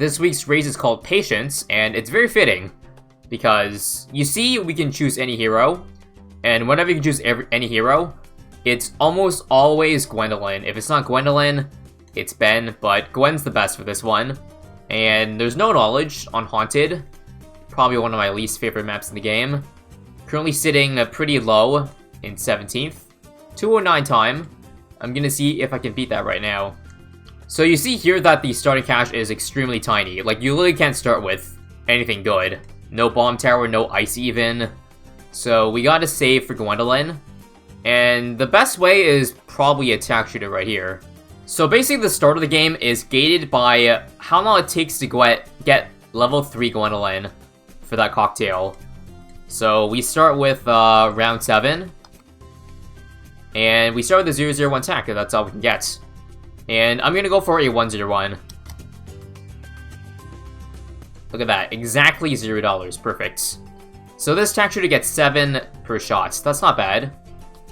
This week's race is called Patience, and it's very fitting, because you see we can choose any hero, and whenever you can choose any hero, it's almost always Gwendolyn. If it's not Gwendolyn, it's Ben, but Gwen's the best for this one. And there's no knowledge on Haunted, probably one of my least favorite maps in the game. Currently sitting pretty low in 17th. 209 time. I'm gonna see if I can beat that right now. So you see here that the starting cash is extremely tiny. Like, you literally can't start with anything good. No bomb tower, no ice even. So we gotta save for Gwendolyn. And the best way is probably attack shooter right here. So basically the start of the game is gated by how long it takes to get level 3 Gwendolyn for that cocktail. So we start with round 7. And we start with a 0-0-1 attack, and that's all we can get. And I'm gonna go for a 1-0-1. Look at that, exactly $0. Perfect. So this attack shooter gets 7 per shot. That's not bad.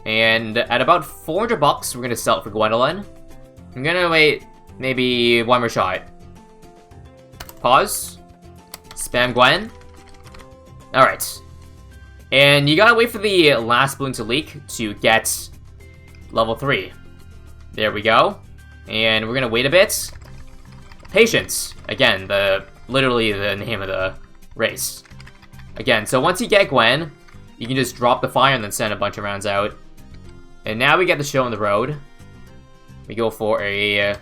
And at about 400 bucks, we're gonna sell it for Gwendolyn. I'm gonna wait maybe one more shot. Pause. Spam Gwen. Alright. And you gotta wait for the last balloon to leak to get level 3. There we go. And we're gonna wait a bit. Patience. Again, literally the name of the race. Again, so once you get Gwen, you can just drop the fire and then send a bunch of rounds out. And now we get the show on the road. We go for a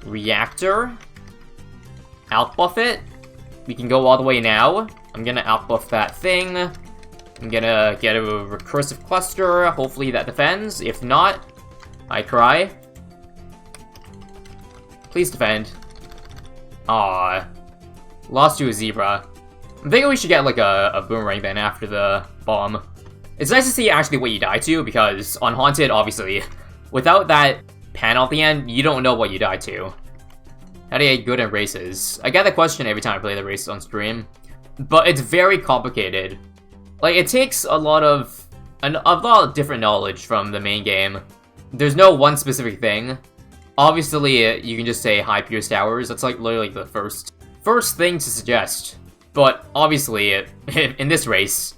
reactor. Outbuff it. We can go all the way now. I'm gonna outbuff that thing. I'm gonna get a recursive cluster. Hopefully that defends. If not, I cry. Please defend. Aww. Lost to a zebra. I'm thinking we should get like a boomerang then after the bomb. It's nice to see actually what you die to, because on Haunted, obviously, without that panel at the end, you don't know what you die to. How do you get good at races? I get the question every time I play the races on stream, but it's very complicated. Like, it takes a lot of different knowledge from the main game. There's no one specific thing. Obviously, you can just say high pierce towers. That's like literally the first thing to suggest. But obviously, in this race,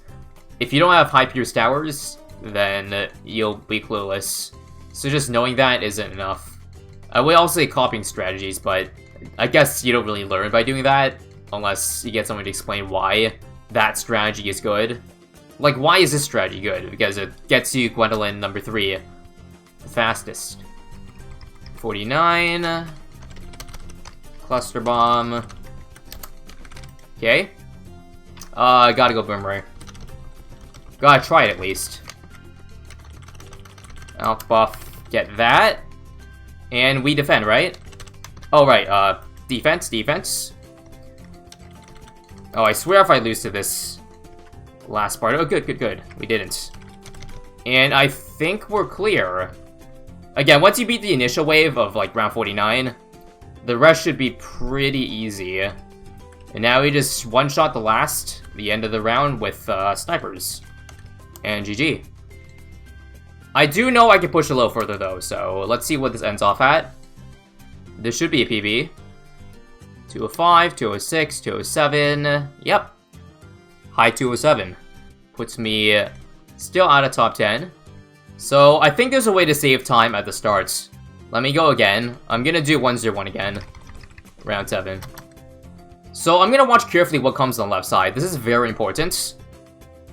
if you don't have high pierce towers, then you'll be clueless. So just knowing that isn't enough. I would also say copying strategies, but I guess you don't really learn by doing that, unless you get someone to explain why that strategy is good. Like, why is this strategy good? Because it gets you Gwendolyn number 3 the fastest. 49. Cluster bomb. Okay. Gotta go boomerang. Gotta try it at least. Outbuff. Get that. And we defend, right? Oh, right. Defense. Oh, I swear if I lose to this last part. Oh, good. We didn't. And I think we're clear. Again, once you beat the initial wave of, like, round 49, the rest should be pretty easy. And now we just one-shot the end of the round with snipers. And GG. I do know I can push a little further, though, so let's see what this ends off at. This should be a PB. 205, 206, 207. Yep. High 207. Puts me still out of top 10. So I think there's a way to save time at the start. Let me go again. I'm gonna do 1-0-1 again. Round 7. So I'm gonna watch carefully what comes on the left side. This is very important.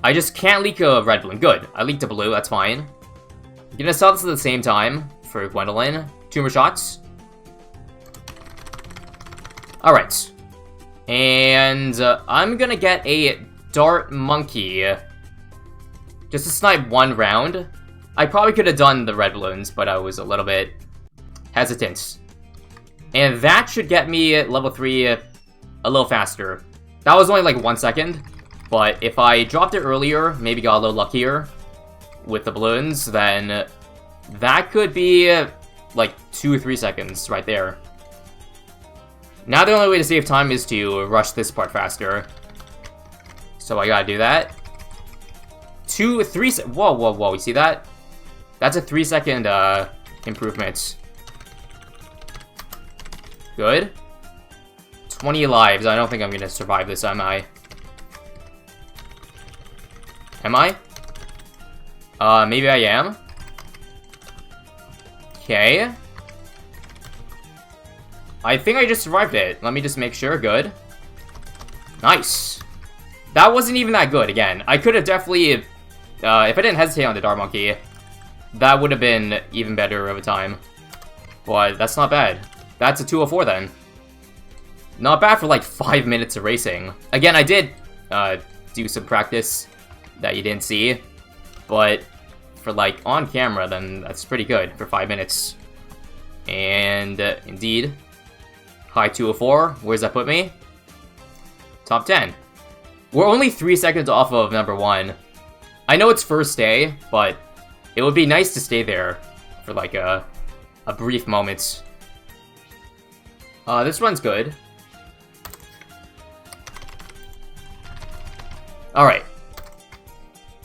I just can't leak a red balloon. Good. I leaked a blue, that's fine. I'm gonna sell this at the same time for Gwendolyn. 2 more shots. Alright. And I'm gonna get a dart monkey. Just to snipe 1 round. I probably could have done the red balloons, but I was a little bit hesitant. And that should get me level 3 a little faster. That was only like 1 second, but if I dropped it earlier, maybe got a little luckier with the balloons, then that could be like 2 or 3 seconds right there. Now the only way to save time is to rush this part faster. So I gotta do that. 2, 3 whoa, you see that? That's a 3-second improvement. Good. 20 lives. I don't think I'm gonna survive this, am I? Am I? Maybe I am. Okay. I think I just survived it. Let me just make sure. Good. Nice. That wasn't even that good, again. I could have definitely... if I didn't hesitate on the Dart Monkey, that would have been even better of a time. But that's not bad. That's a 204 then. Not bad for like 5 minutes of racing. Again, I did do some practice that you didn't see. But for like on camera, then that's pretty good for 5 minutes. And indeed, high 204. Where's that put me? Top 10. We're only 3 seconds off of number 1. I know it's first day, but it would be nice to stay there for like a brief moment. This run's good. Alright.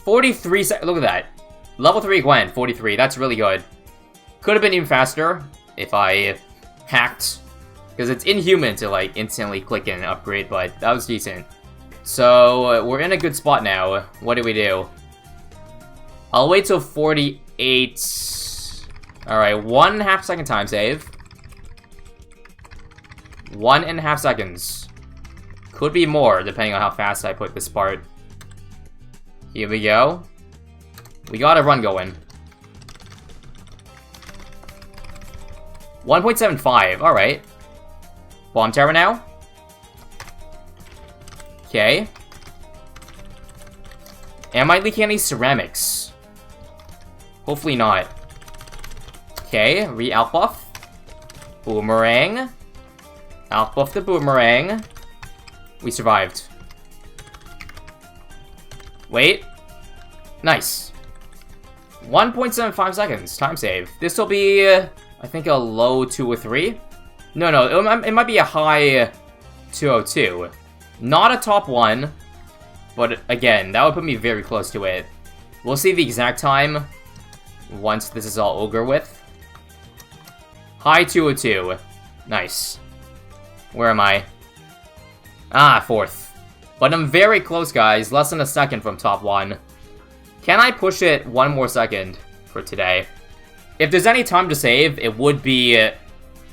43 seconds. Look at that. Level 3 Gwen, 43. That's really good. Could have been even faster if I hacked. Because it's inhuman to like instantly click and upgrade, but that was decent. So, we're in a good spot now. What do we do? I'll wait till 48. Alright, 1.5 second time save. 1.5 seconds. Could be more, depending on how fast I put this part. Here we go. We got a run going. 1.75, alright. Bomb tower now. Okay. Am I leaking any ceramics? Hopefully not. Okay, re-out buff. Boomerang. Out buff the boomerang. We survived. Wait. Nice. 1.75 seconds. Time save. This will be, I think, a low 203. No, it might be a high 202. Not a top 1, but again, that would put me very close to it. We'll see the exact time once this is all over with. High 202. Nice. Where am I? Ah, 4th. But I'm very close, guys. Less than a second from top 1. Can I push it 1 more second for today? If there's any time to save, it would be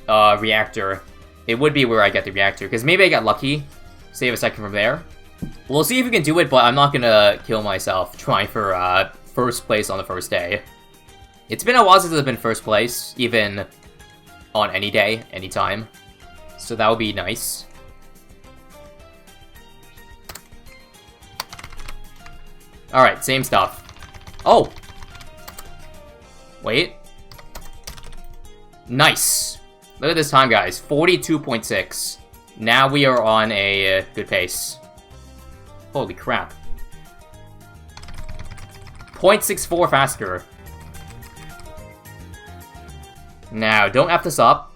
reactor. It would be where I get the reactor, because maybe I got lucky. Save a second from there. We'll see if we can do it, but I'm not gonna kill myself trying for first place on the first day. It's been a while since I've been first place, even on any day, any time. So that would be nice. Alright, same stuff. Oh! Wait. Nice. Look at this time, guys. 42.6. Now we are on a good pace. Holy crap. 0.64 faster. Now, don't F this up.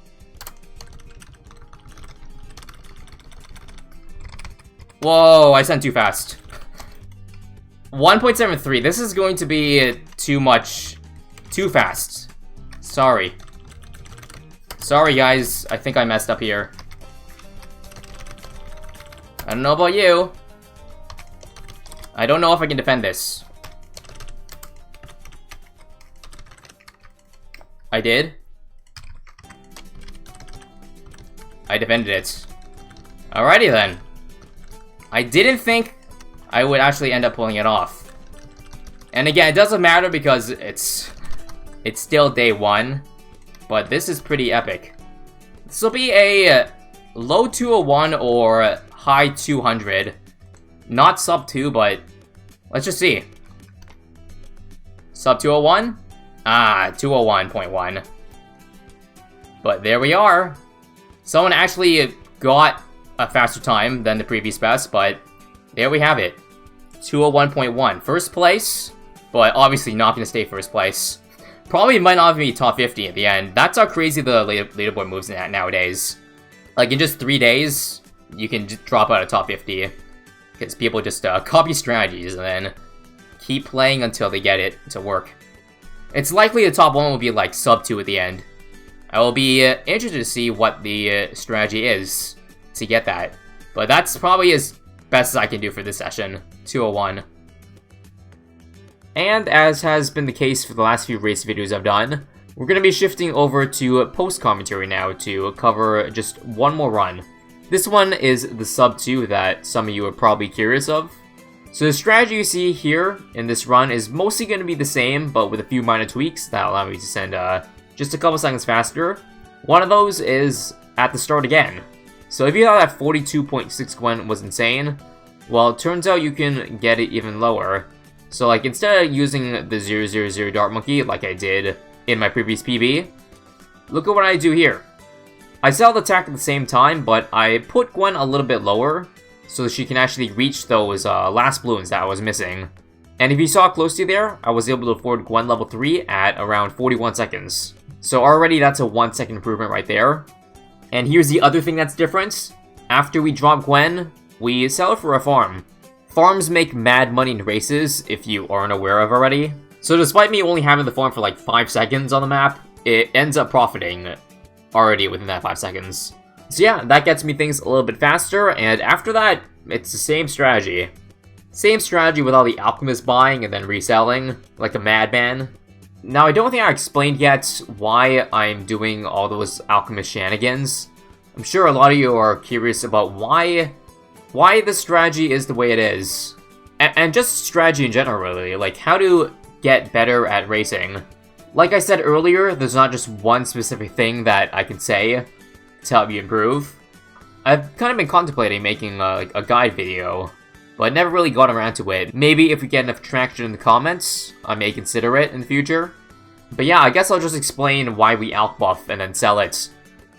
Whoa, I sent too fast. 1.73. This is going to be too much. Too fast. Sorry. Sorry, guys. I think I messed up here. I don't know about you. I don't know if I can defend this. I did. I defended it. Alrighty then. I didn't think I would actually end up pulling it off. And again, it doesn't matter because it's still day 1. But this is pretty epic. This will be a low 201 or high 200. Not sub 2, but let's just see. Sub 201? Ah, 201.1. But there we are. Someone actually got a faster time than the previous best, but there we have it. 201.1. First place, but obviously not going to stay first place. Probably might not even be top 50 at the end. That's how crazy the leaderboard moves nowadays. Like, in just 3 days, you can just drop out of top 50. Because people just copy strategies and then keep playing until they get it to work. It's likely the top 1 will be like sub 2 at the end. I will be interested to see what the strategy is. to get that. But that's probably as best as I can do for this session. 201. And as has been the case for the last few race videos I've done, we're going to be shifting over to post-commentary now to cover just one more run. This one is the sub 2 that some of you are probably curious of. So the strategy you see here in this run is mostly going to be the same, but with a few minor tweaks that allow me to send just a couple seconds faster. One of those is at the start again. So if you thought that 42.6 Gwen was insane, well, it turns out you can get it even lower. So like instead of using the 000 Dart Monkey like I did in my previous PB, look at what I do here. I sell the attack at the same time, but I put Gwen a little bit lower so that she can actually reach those last balloons that I was missing. And if you saw closely there, I was able to afford Gwen level 3 at around 41 seconds. So already that's a 1 second improvement right there. And here's the other thing that's different. After we drop Gwen, we sell it for a farm. Farms make mad money in races, if you aren't aware of already. So despite me only having the farm for like 5 seconds on the map, it ends up profiting already within that 5 seconds. So yeah, that gets me things a little bit faster, and after that, it's the same strategy. Same strategy with all the alchemists buying and then reselling, like a madman. Now, I don't think I explained yet why I'm doing all those alchemist shenanigans. I'm sure a lot of you are curious about why this strategy is the way it is. And just strategy in general, really, like how to get better at racing. Like I said earlier, there's not just one specific thing that I can say to help you improve. I've kind of been contemplating making like a guide video, but never really got around to it. Maybe if we get enough traction in the comments, I may consider it in the future. But yeah, I guess I'll just explain why we alch buff and then sell it.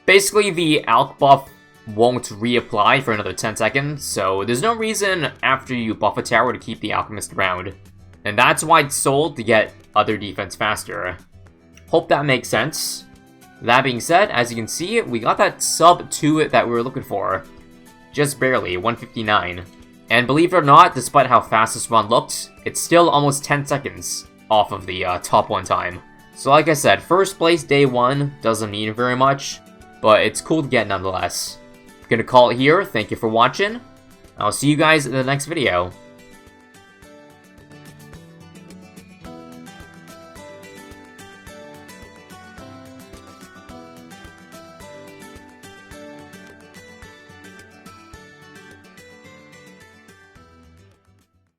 Basically, the alch buff won't reapply for another 10 seconds, so there's no reason after you buff a tower to keep the alchemist around. And that's why it's sold, to get other defense faster. Hope that makes sense. That being said, as you can see, we got that sub 2 that we were looking for. Just barely, 159. And believe it or not, despite how fast this run looked, it's still almost 10 seconds off of the top 1 time. So like I said, first place day 1 doesn't mean very much, but it's cool to get nonetheless. I'm gonna call it here, thank you for watching. I'll see you guys in the next video.